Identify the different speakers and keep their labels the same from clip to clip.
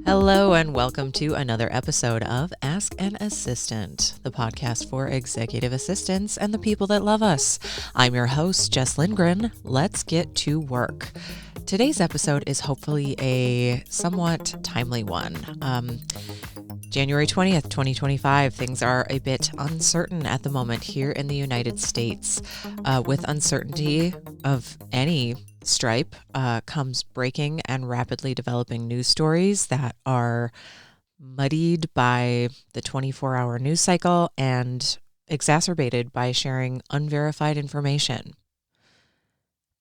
Speaker 1: Hello and welcome to another episode of Ask an Assistant, the podcast for executive assistants and the people that love us. I'm your host, Jess Lindgren. Let's get to work. Today's episode is hopefully a somewhat timely one. January 20th, 2025, things are a bit uncertain at the moment here in the United States. With uncertainty of any stripe comes breaking and rapidly developing news stories that are muddied by the 24-hour news cycle and exacerbated by sharing unverified information.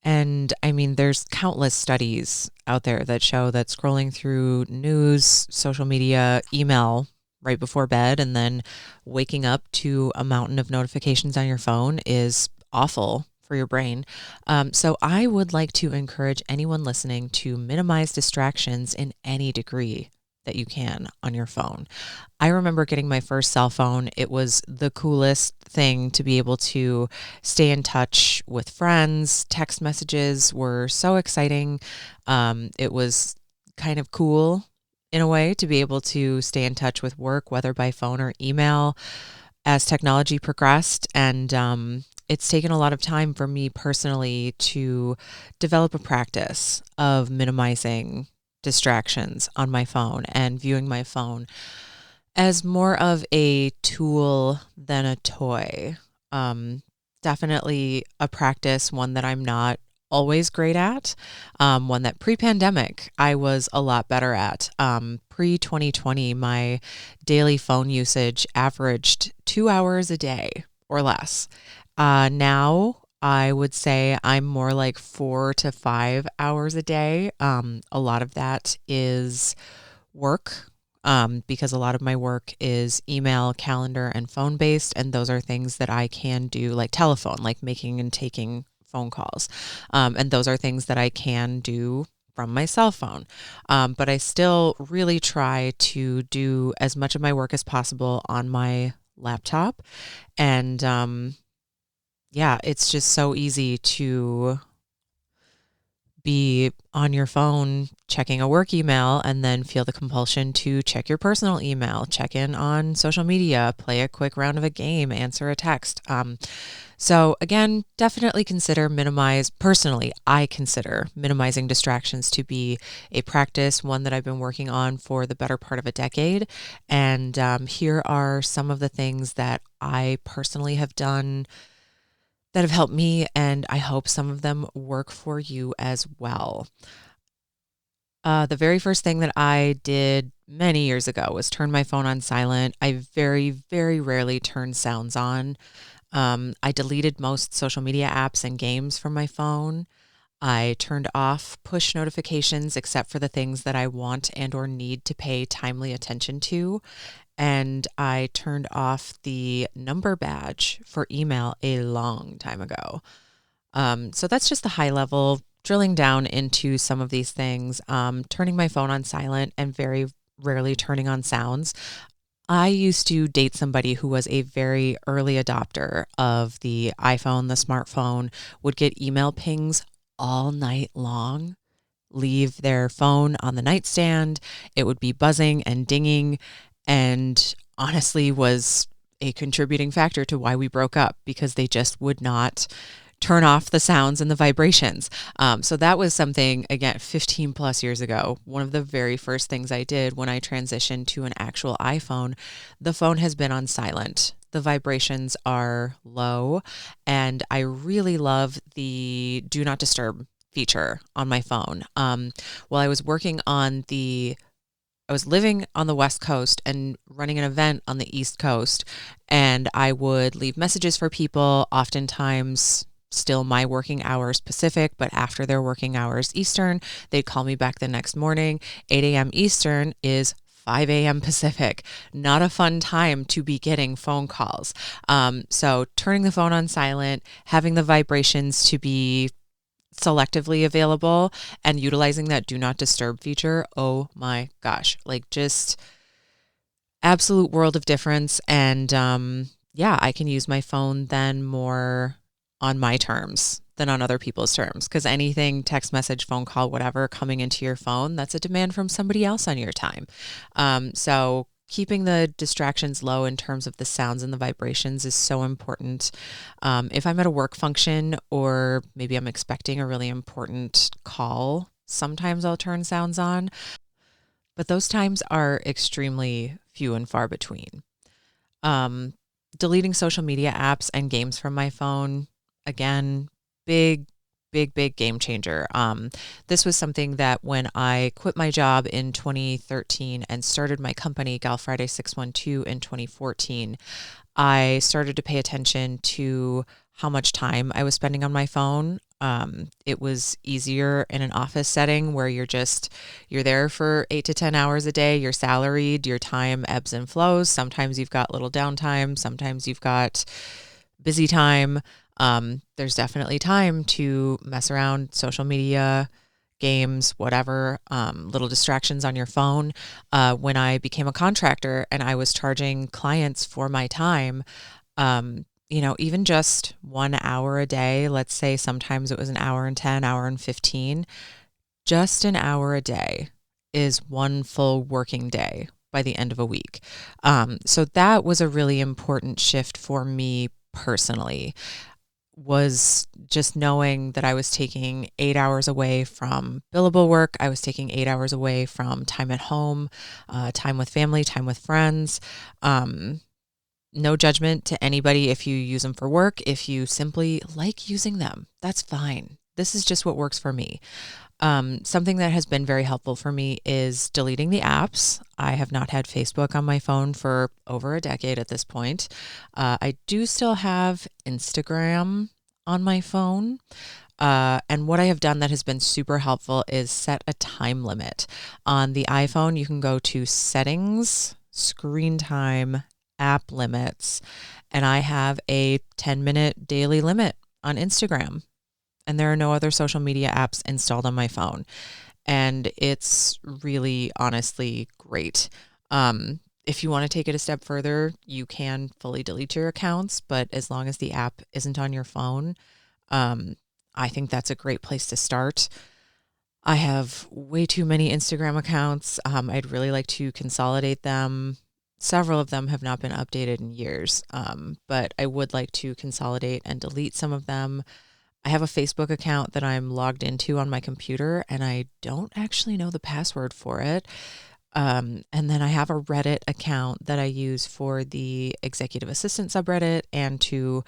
Speaker 1: And I mean, there's countless studies out there that show that scrolling through news, social media, email right before bed, and then waking up to a mountain of notifications on your phone is awful for your brain. So I would like to encourage anyone listening to minimize distractions in any degree that you can on your phone. I remember getting my first cell phone. It was the coolest thing to be able to stay in touch with friends. Text messages were so exciting. It was kind of cool in a way to be able to stay in touch with work, whether by phone or email, as technology progressed. And it's taken a lot of time for me personally to develop a practice of minimizing distractions on my phone and viewing my phone as more of a tool than a toy. Definitely a practice, one that I'm not always great at, one that pre-pandemic I was a lot better at. Pre-2020, my daily phone usage averaged 2 hours a day or less. Now I would say I'm more like 4 to 5 hours a day. A lot of that is work, because a lot of my work is email, calendar, and phone based. And those are things that I can do, like telephone, like making and taking phone calls. And those are things that I can do from my cell phone. But I still really try to do as much of my work as possible on my laptop. And yeah, it's just so easy to be on your phone checking a work email and then feel the compulsion to check your personal email, check in on social media, play a quick round of a game, answer a text. So again, definitely personally, I consider minimizing distractions to be a practice, one that I've been working on for the better part of a decade. And here are some of the things that I personally have done that have helped me, and I hope some of them work for you as well. The very first thing that I did many years ago was turn my phone on silent. I very, very rarely turn sounds on. I deleted most social media apps and games from my phone. I turned off push notifications except for the things that I want and or need to pay timely attention to. And I turned off the number badge for email a long time ago. So that's just the high level, drilling down into some of these things, turning my phone on silent and very rarely turning on sounds. I used to date somebody who was a very early adopter of the iPhone, the smartphone, would get email pings all night long, leave their phone on the nightstand. It would be buzzing and dinging, and honestly was a contributing factor to why we broke up, because they just would not turn off the sounds and the vibrations. So that was something, again, 15 plus years ago. One of the very first things I did when I transitioned to an actual iPhone. The phone has been on silent. The vibrations are low, and I really love the do not disturb feature on my phone. While I was living on the West Coast and running an event on the East Coast, and I would leave messages for people, oftentimes still my working hours Pacific, but after their working hours Eastern. They'd call me back the next morning. 8 a.m. Eastern is 5 a.m. Pacific. Not a fun time to be getting phone calls. So turning the phone on silent, having the vibrations to be selectively available, and utilizing that do not disturb feature. Oh my gosh, like just absolute world of difference. And yeah, I can use my phone then more on my terms than on other people's terms, because anything, text message, phone call, whatever, coming into your phone, that's a demand from somebody else on your time. So keeping the distractions low in terms of the sounds and the vibrations is so important. If I'm at a work function or maybe I'm expecting a really important call, sometimes I'll turn sounds on, but those times are extremely few and far between. Deleting social media apps and games from my phone, again, big game changer. This was something that when I quit my job in 2013 and started my company, Gal Friday 612, in 2014, I started to pay attention to how much time I was spending on my phone. It was easier in an office setting where you're there for 8 to 10 hours a day. You're salaried, your time ebbs and flows. Sometimes you've got little downtime. Sometimes you've got busy time. There's definitely time to mess around, social media, games, whatever, little distractions on your phone. When I became a contractor and I was charging clients for my time, even just 1 hour a day, let's say sometimes it was an hour and 10, hour and 15, just an hour a day is one full working day by the end of a week. So that was a really important shift for me personally, was just knowing that I was taking 8 hours away from billable work. I was taking 8 hours away from time at home, time with family, time with friends. No judgment to anybody if you use them for work. If you simply like using them, that's fine. This is just what works for me. Something that has been very helpful for me is deleting the apps. I have not had Facebook on my phone for over a decade at this point. I do still have Instagram on my phone. And what I have done that has been super helpful is set a time limit. On the iPhone, you can go to settings, screen time, app limits, and I have a 10-minute daily limit on Instagram. And there are no other social media apps installed on my phone. And it's really, honestly great. If you want to take it a step further, you can fully delete your accounts, but as long as the app isn't on your phone, I think that's a great place to start. I have way too many Instagram accounts. I'd really like to consolidate them. Several of them have not been updated in years, but I would like to consolidate and delete some of them. I have a Facebook account that I'm logged into on my computer, and I don't actually know the password for it. And then I have a Reddit account that I use for the executive assistant subreddit and to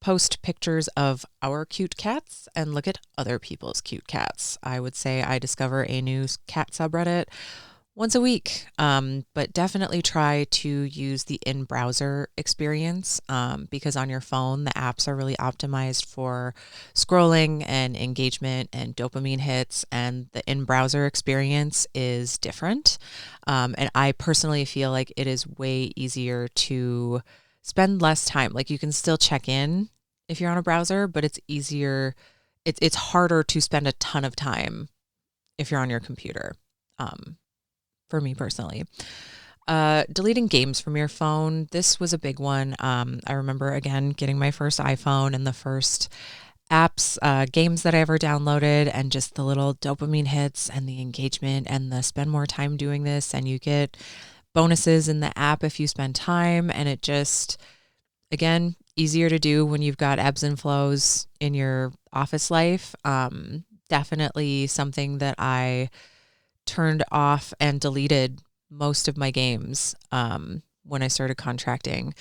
Speaker 1: post pictures of our cute cats and look at other people's cute cats. I would say I discover a new cat subreddit once a week, but definitely try to use the in-browser experience, because on your phone, the apps are really optimized for scrolling and engagement and dopamine hits, and the in-browser experience is different. And I personally feel like it is way easier to spend less time. Like, you can still check in if you're on a browser, but it's easier. It's harder to spend a ton of time if you're on your computer. For me personally. Deleting games from your phone. This was a big one. I remember, again, getting my first iPhone and the first apps, games that I ever downloaded, and just the little dopamine hits and the engagement and the spend more time doing this, and you get bonuses in the app if you spend time, and it just, again, easier to do when you've got ebbs and flows in your office life. Definitely something that I turned off and deleted most of my games when I started contracting.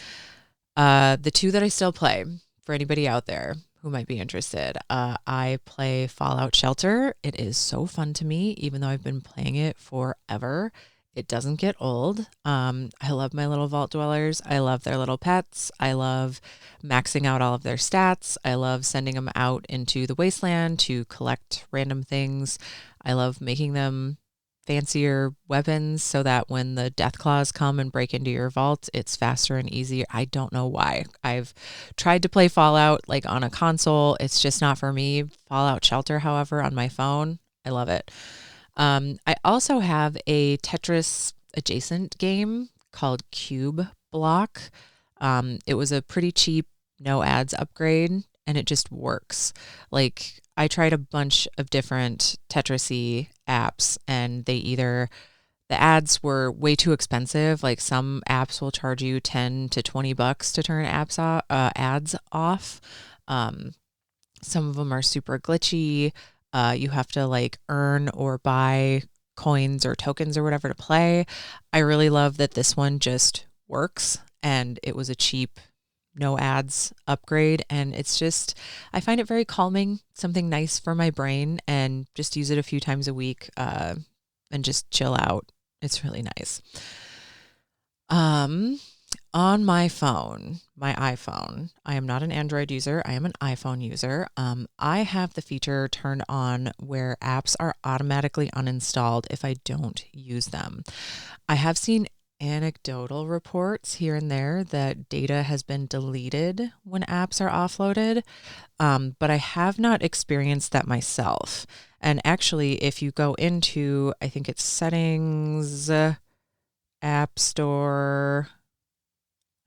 Speaker 1: The two that I still play, for anybody out there who might be interested, I play Fallout Shelter. It is so fun to me, even though I've been playing it forever. It doesn't get old. I love my little vault dwellers. I love their little pets. I love maxing out all of their stats. I love sending them out into the wasteland to collect random things. I love making them fancier weapons so that when the death claws come and break into your vault, it's faster and easier. I don't know why. I've tried to play Fallout like on a console. It's just not for me. Fallout Shelter, however, on my phone, I love it. I also have a Tetris adjacent game called Cube Block. It was a pretty cheap, no ads upgrade, and it just works. Like I tried a bunch of different Tetrisy apps, and the ads were way too expensive. Like some apps will charge you 10 to 20 bucks to turn ads off. Um, some of them are super glitchy. You have to like earn or buy coins or tokens or whatever to play. I really love that this one just works, and it was a cheap no ads upgrade, and I find it very calming, something nice for my brain, and just use it a few times a week and just chill out. It's really nice. On my phone, my iPhone, I am not an Android user. I am an iPhone user. I have the feature turned on where apps are automatically uninstalled if I don't use them. I have seen anecdotal reports here and there that data has been deleted when apps are offloaded, but I have not experienced that myself. And actually, if you go into, I think it's settings, App Store.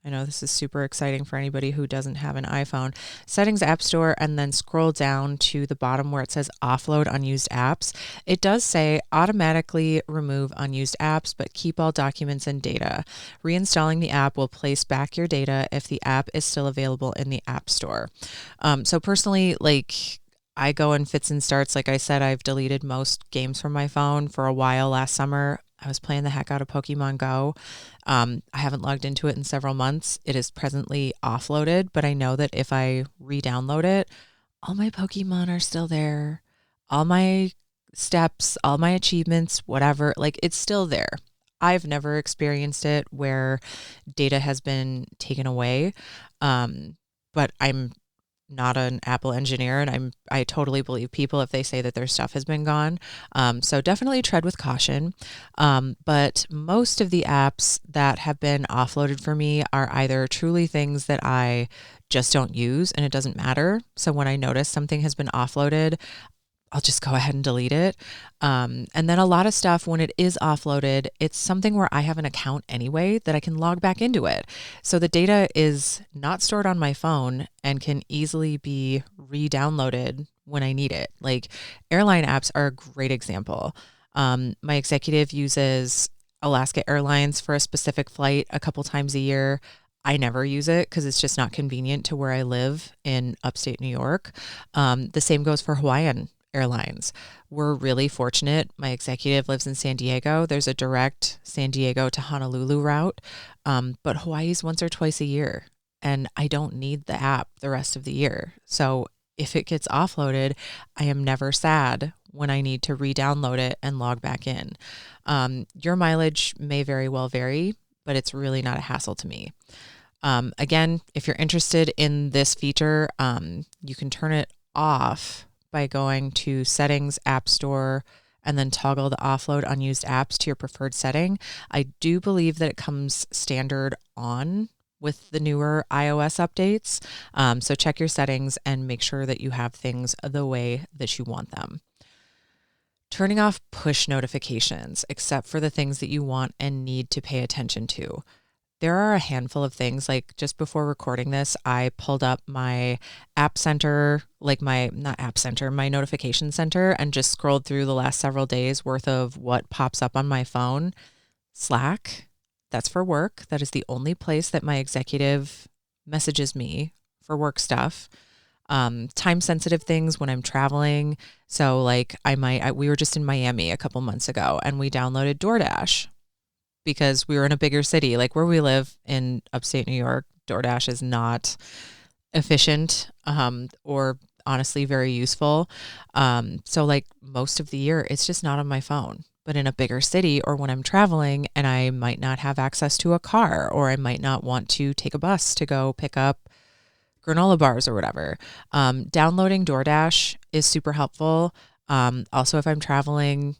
Speaker 1: I know this is super exciting for anybody who doesn't have an iPhone. Settings, App Store, and then scroll down to the bottom where it says offload unused apps. It does say automatically remove unused apps, but keep all documents and data. Reinstalling the app will place back your data if the app is still available in the App Store. So personally, like I go in fits and starts. Like I said, I've deleted most games from my phone for a while last summer. I was playing the heck out of Pokemon Go. I haven't logged into it in several months. It is presently offloaded, but I know that if I re-download it, all my Pokemon are still there. All my steps, all my achievements, whatever, like it's still there. I've never experienced it where data has been taken away. But I'm not an Apple engineer, and I totally believe people if they say that their stuff has been gone. So definitely tread with caution. But most of the apps that have been offloaded for me are either truly things that I just don't use and it doesn't matter. So when I notice something has been offloaded, I'll just go ahead and delete it. And then a lot of stuff, when it is offloaded, it's something where I have an account anyway that I can log back into it. So the data is not stored on my phone and can easily be re-downloaded when I need it. Like airline apps are a great example. My executive uses Alaska Airlines for a specific flight a couple times a year. I never use it because it's just not convenient to where I live in upstate New York. The same goes for Hawaiian Airlines. We're really fortunate. My executive lives in San Diego. There's a direct San Diego to Honolulu route, but Hawaii's once or twice a year, and I don't need the app the rest of the year. So if it gets offloaded, I am never sad when I need to re-download it and log back in. Your mileage may very well vary, but it's really not a hassle to me. Again, if you're interested in this feature, you can turn it off by going to Settings, App Store, and then toggle the offload unused apps to your preferred setting. I do believe that it comes standard on with the newer iOS updates. So check your settings and make sure that you have things the way that you want them. Turning off push notifications, except for the things that you want and need to pay attention to. There are a handful of things. Like just before recording this, I pulled up my app center, like not app center, my notification center, and just scrolled through the last several days worth of what pops up on my phone. Slack, that's for work. That is the only place that my executive messages me for work stuff. Time sensitive things when I'm traveling. So like we were just in Miami a couple months ago and we downloaded DoorDash because we were in a bigger city. Like where we live in upstate New York, DoorDash is not efficient or honestly very useful. So like most of the year, it's just not on my phone. But in a bigger city or when I'm traveling and I might not have access to a car or I might not want to take a bus to go pick up granola bars or whatever, downloading DoorDash is super helpful. Also, if I'm traveling,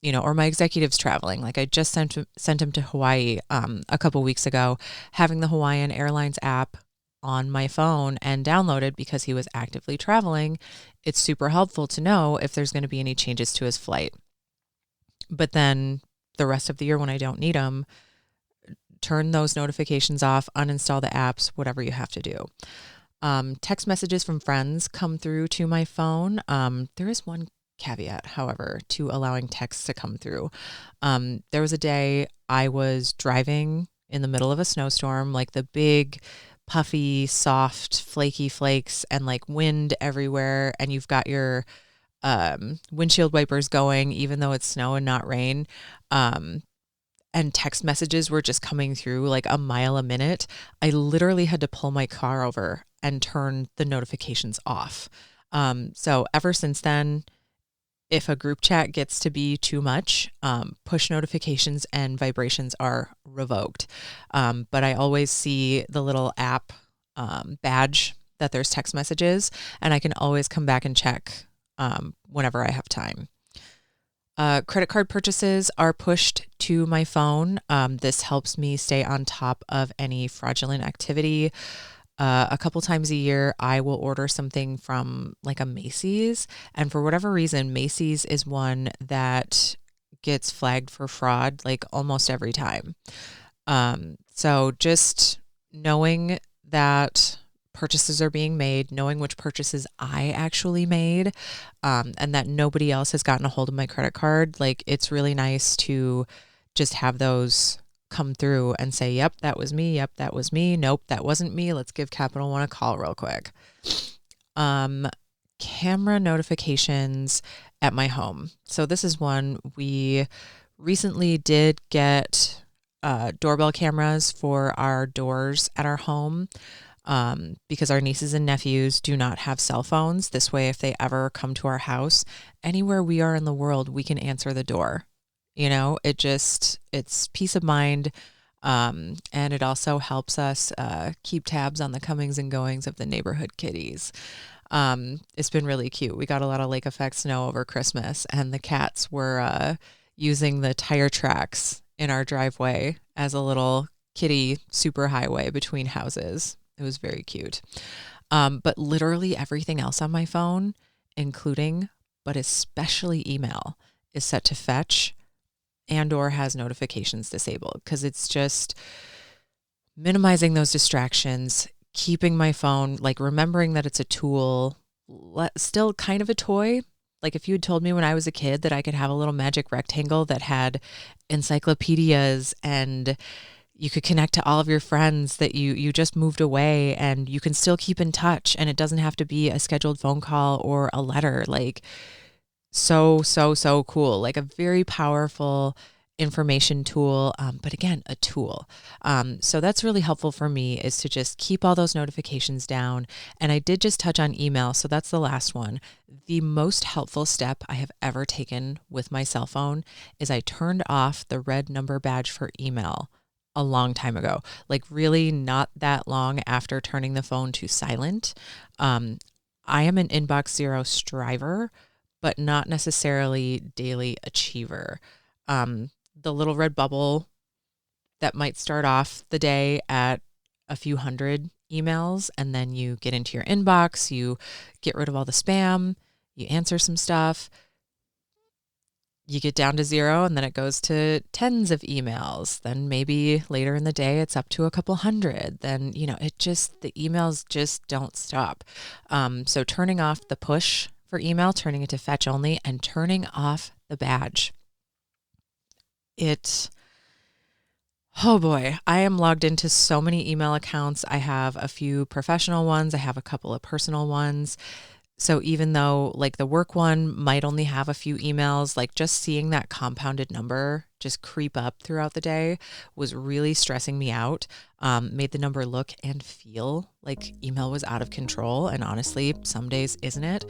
Speaker 1: or my executive's traveling, like I just sent him to Hawaii a couple weeks ago, having the Hawaiian Airlines app on my phone and downloaded because he was actively traveling. It's super helpful to know if there's going to be any changes to his flight. But then the rest of the year when I don't need them, turn those notifications off, uninstall the apps, whatever you have to do. Text messages from friends come through to my phone. There is one caveat, however, to allowing texts to come through. There was a day I was driving in the middle of a snowstorm, like the big, puffy, soft, flaky flakes and like wind everywhere. And you've got your windshield wipers going, even though it's snow and not rain. And text messages were just coming through like a mile a minute. I literally had to pull my car over and turn the notifications off. So ever since then, if a group chat gets to be too much, push notifications and vibrations are revoked. But I always see the little app badge that there's text messages, and I can always come back and check whenever I have time. Credit card purchases are pushed to my phone. This helps me stay on top of any fraudulent activity. A couple times a year, I will order something from like a Macy's. And for whatever reason, Macy's is one that gets flagged for fraud like almost every time. So just knowing that purchases are being made, knowing which purchases I actually made, and that nobody else has gotten a hold of my credit card, like it's really nice to just have those come through and say, yep, that was me. Yep, that was me. Nope, that wasn't me. Let's give Capital One a call real quick. Camera notifications at my home. So this is one we recently did get doorbell cameras for our doors at our home. Because our nieces and nephews do not have cell phones. This way, if they ever come to our house, anywhere we are in the world, we can answer the door. You know, it's peace of mind. And it also helps us keep tabs on the comings and goings of the neighborhood kitties. It's been really cute. We got a lot of lake effect snow over Christmas, and the cats were using the tire tracks in our driveway as a little kitty superhighway between houses. It was very cute. But literally everything else on my phone, including, but especially email, is set to fetch and or has notifications disabled, because it's just minimizing those distractions, keeping my phone, like remembering that it's a tool, still kind of a toy. Like if you had told me when I was a kid that I could have a little magic rectangle that had encyclopedias and you could connect to all of your friends that you just moved away and you can still keep in touch and it doesn't have to be a scheduled phone call or a letter, like so cool, like a very powerful information tool, but again, a tool. So that's really helpful for me, is to just keep all those notifications down. And I did just touch on email, so that's the last one. The most helpful step I have ever taken with my cell phone is I turned off the red number badge for email a long time ago, like really not that long after turning the phone to silent. I am an inbox zero striver, but not necessarily daily achiever. The little red bubble that might start off the day at a few hundred emails, and then you get into your inbox, you get rid of all the spam, you answer some stuff, you get down to zero, and then it goes to tens of emails. Then maybe later in the day, it's up to a couple hundred. Then, the emails just don't stop. So turning off the push for email, turning it to fetch only, and turning off the badge. Oh boy, I am logged into so many email accounts. I have a few professional ones. I have a couple of personal ones. So even though like the work one might only have a few emails, like just seeing that compounded number just creep up throughout the day was really stressing me out, made the number look and feel like email was out of control. And honestly, some days isn't it?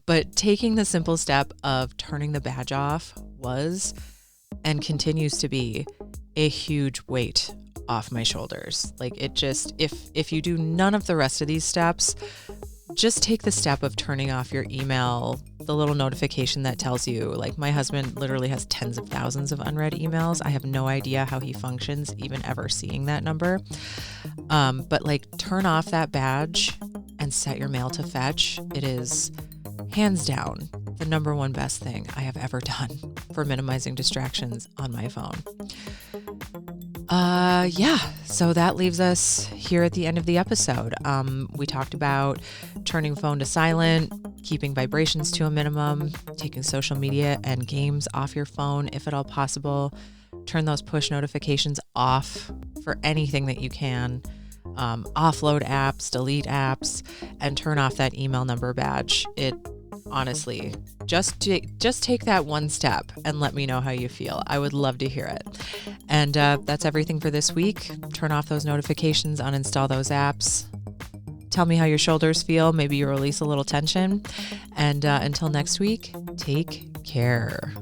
Speaker 1: But taking the simple step of turning the badge off was and continues to be a huge weight off my shoulders. Like it just, if you do none of the rest of these steps, just take the step of turning off your email, the little notification that tells you, like my husband literally has tens of thousands of unread emails. I have no idea how he functions even ever seeing that number. But like turn off that badge and set your mail to fetch. It is hands down the number one best thing I have ever done for minimizing distractions on my phone. Yeah, so that leaves us here at the end of the episode. We talked about turning phone to silent, keeping vibrations to a minimum, taking social media and games off your phone if at all possible, turn those push notifications off for anything that you can, offload apps, delete apps, and turn off that email number badge. It honestly, just take that one step and let me know how you feel. I would love to hear it. And that's everything for this week. Turn off those notifications, uninstall those apps. Tell me how your shoulders feel. Maybe you release a little tension. And until next week, take care.